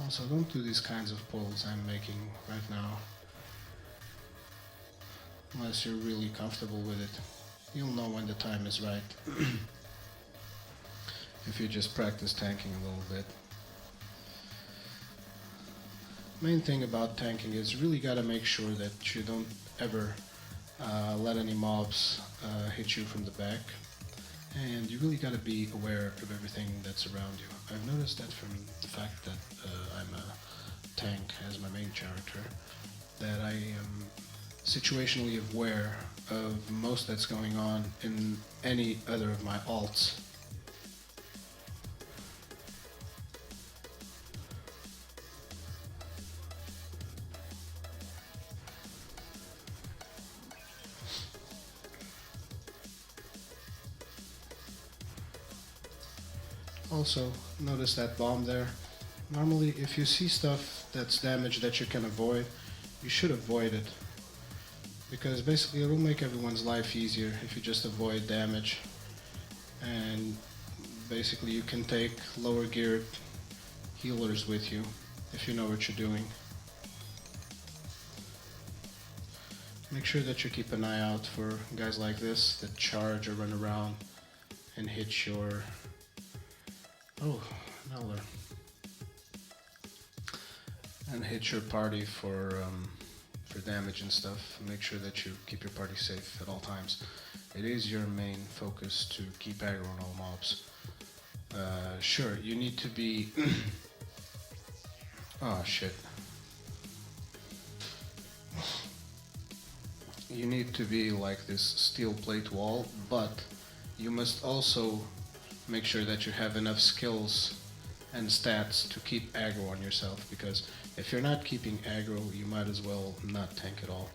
Also, don't do these kinds of pulls I'm making right now unless you're really comfortable with it. You'll know when the time is right if you just practice tanking a little bit. Main thing about tanking is you really gotta make sure that you don't ever let any mobs hit you from the back, and you really gotta be aware of everything that's around you. I've noticed that from the fact that I'm a tank as my main character, that I am situationally aware of most that's going on in any other of my alts. Also, notice that bomb there. Normally, if you see stuff that's damage that you can avoid, you should avoid it. Because basically it will make everyone's life easier if you just avoid damage. And basically you can take lower geared healers with you if you know what you're doing. Make sure that you keep an eye out for guys like this that charge or run around and hit your... Oh, Neller. And hit your party for damage and stuff. Make sure that you keep your party safe at all times. It is your main focus to keep aggro on all mobs. Sure, you need to be... Oh shit. You need to be like this steel plate wall, but you must also make sure that you have enough skills and stats to keep aggro on yourself, because if you're not keeping aggro, you might as well not tank at all.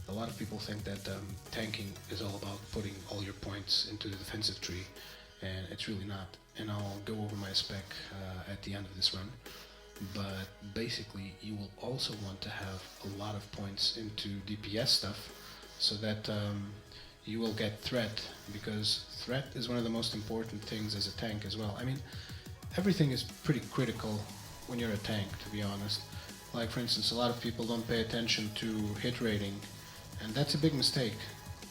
A lot of people think that tanking is all about putting all your points into the defensive tree, and it's really not. And I'll go over my spec at the end of this run. But basically, you will also want to have a lot of points into DPS stuff, so that you will get threat, because threat is one of the most important things as a tank as well. I mean, everything is pretty critical when you're a tank, to be honest. Like, for instance, a lot of people don't pay attention to hit rating, and that's a big mistake,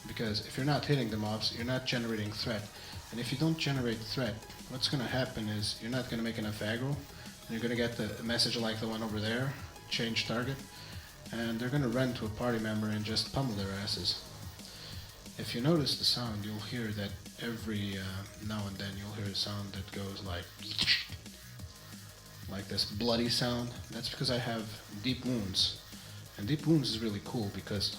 because if you're not hitting the mobs, you're not generating threat. And if you don't generate threat, what's going to happen is you're not going to make enough aggro, and you're going to get a message like the one over there, change target, and they're going to run to a party member and just pummel their asses. If you notice the sound, you'll hear that every now and then you'll hear a sound that goes like this bloody sound. That's because I have deep wounds, and deep wounds is really cool because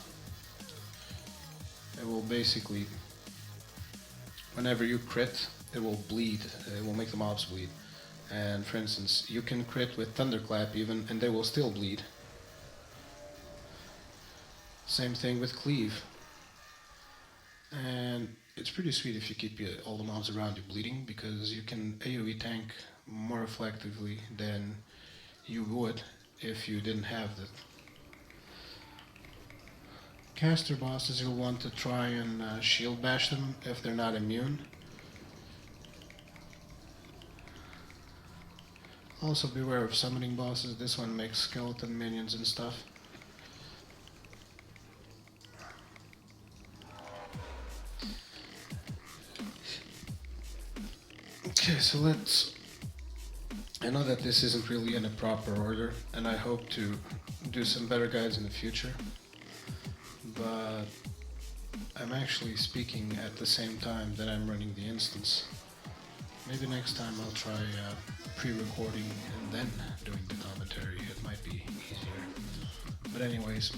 it will basically, whenever you crit, it will bleed. It will make the mobs bleed. And for instance, you can crit with thunderclap even, and they will still bleed. Same thing with cleave. And it's pretty sweet if you keep all the mobs around you bleeding, because you can AoE tank more effectively than you would if you didn't have that. Caster bosses, you'll want to try and shield bash them if they're not immune. Also beware of summoning bosses. This one makes skeleton minions and stuff. Okay, so let's... I know that this isn't really in a proper order, and I hope to do some better guides in the future, but I'm actually speaking at the same time that I'm running the instance. Maybe next time I'll try pre-recording and then doing the commentary. It might be easier. But anyways,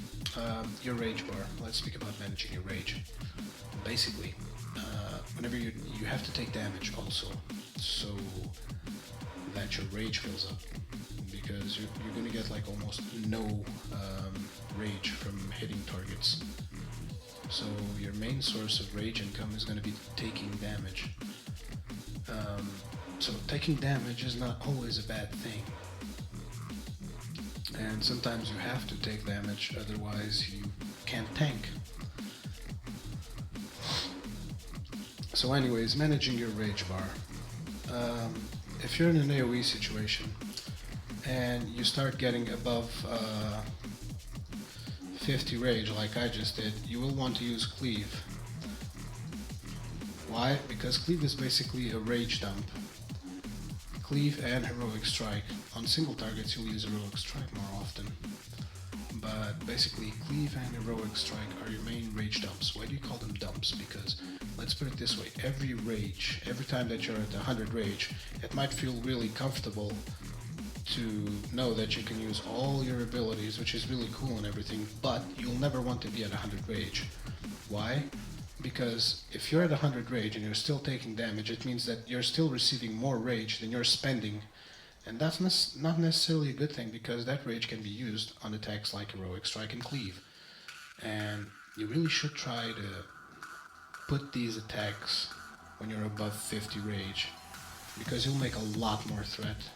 your rage bar. Let's speak about managing your rage. Basically, whenever you have to take damage also, so that your rage fills up, because you're going to get like almost no rage from hitting targets. So your main source of rage income is going to be taking damage. So taking damage is not always a bad thing, and sometimes you have to take damage, otherwise you can't tank. So anyways, managing your rage bar. If you're in an AoE situation, and you start getting above 50 rage like I just did, you will want to use cleave. Why? Because cleave is basically a rage dump. Cleave and heroic strike. On single targets you'll use heroic strike more often. But basically cleave and heroic strike are your main rage dumps. Why do you call them dumps? Because let's put it this way, every time that you're at 100 rage, it might feel really comfortable to know that you can use all your abilities, which is really cool and everything, but you'll never want to be at 100 rage. Why? Because if you're at 100 rage and you're still taking damage, it means that you're still receiving more rage than you're spending. And that's not necessarily a good thing, because that rage can be used on attacks like heroic strike and cleave. And you really should try to put these attacks when you're above 50 rage, because you'll make a lot more threat.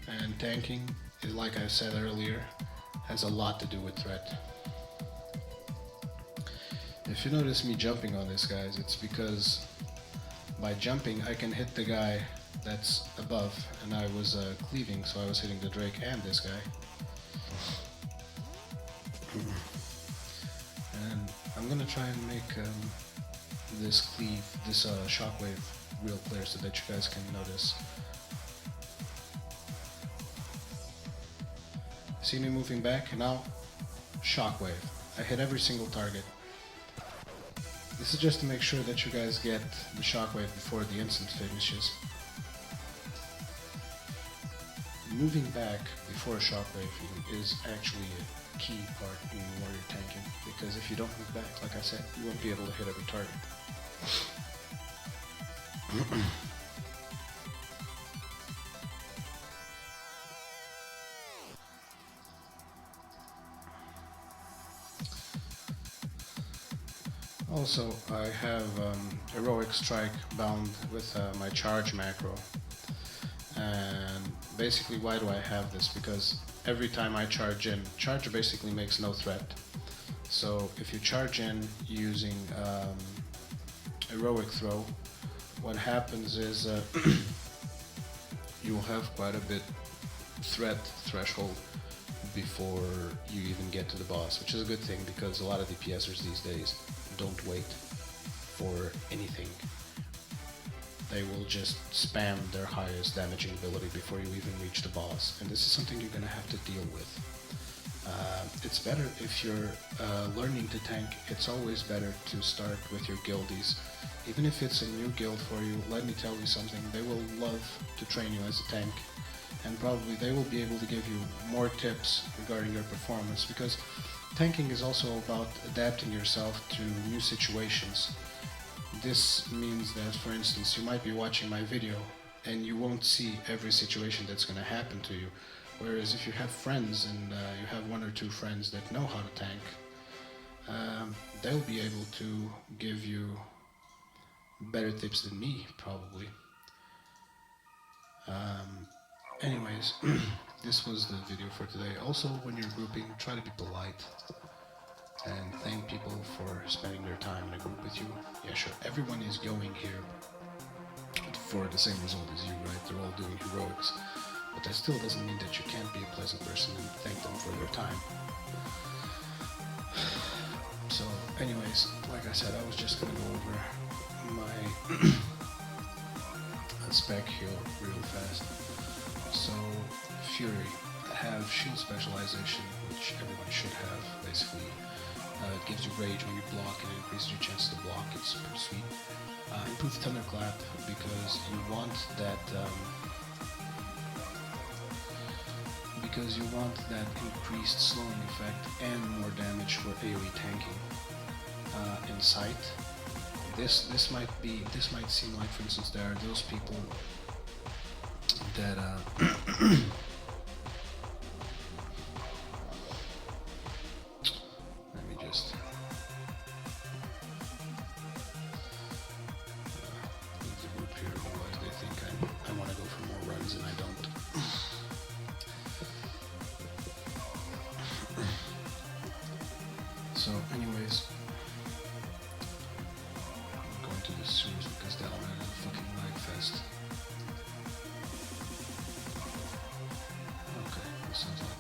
And tanking, like I said earlier, has a lot to do with threat. If you notice me jumping on this, guys, it's because by jumping I can hit the guy that's above, and I was cleaving, so I was hitting the Drake and this guy. And I'm gonna try and make this shockwave real clear so that you guys can notice. See me moving back, and now shockwave. I hit every single target. This is just to make sure that you guys get the shockwave before the instant finishes. Moving back before shockwave is actually a key part in warrior tanking, because if you don't move back, like I said, you won't be able to hit every target. Also, I have heroic strike bound with my charge macro, and basically why do I have this? Because every time I charge in, charge basically makes no threat. So if you charge in using heroic throw, what happens is you will have quite a bit threat threshold before you even get to the boss, which is a good thing, because a lot of DPSers these days don't wait for anything. They will just spam their highest damaging ability before you even reach the boss, and this is something you're gonna have to deal with. It's better if you're learning to tank, it's always better to start with your guildies. Even if it's a new guild for you, let me tell you something, they will love to train you as a tank, and probably they will be able to give you more tips regarding your performance, because tanking is also about adapting yourself to new situations. This means that, for instance, you might be watching my video and you won't see every situation that's going to happen to you. Whereas if you have friends and you have one or two friends that know how to tank, they'll be able to give you better tips than me, probably. Anyways, this was the video for today. Also, when you're grouping, try to be polite and thank people for spending their time in a group with you. Yeah, sure, everyone is going here for the same result as you, right? They're all doing heroics. But that still doesn't mean that you can't be a pleasant person and thank them for their time. So, anyways, like I said, I was just gonna go over my spec heal real fast. So, Fury, I have shield specialization, which everyone should have, basically. It gives you rage when you block and increases your chance to block. It's pretty sweet. Improved Thunderclap, because you want that increased slowing effect and more damage for AoE tanking. In sight, this might seem like, for instance, there are those people that let me just leave the group here, otherwise they think I want to go for more runs and I don't. So anyways, I'm going to the sewers because down there is a fucking lag fest. Okay. sounds like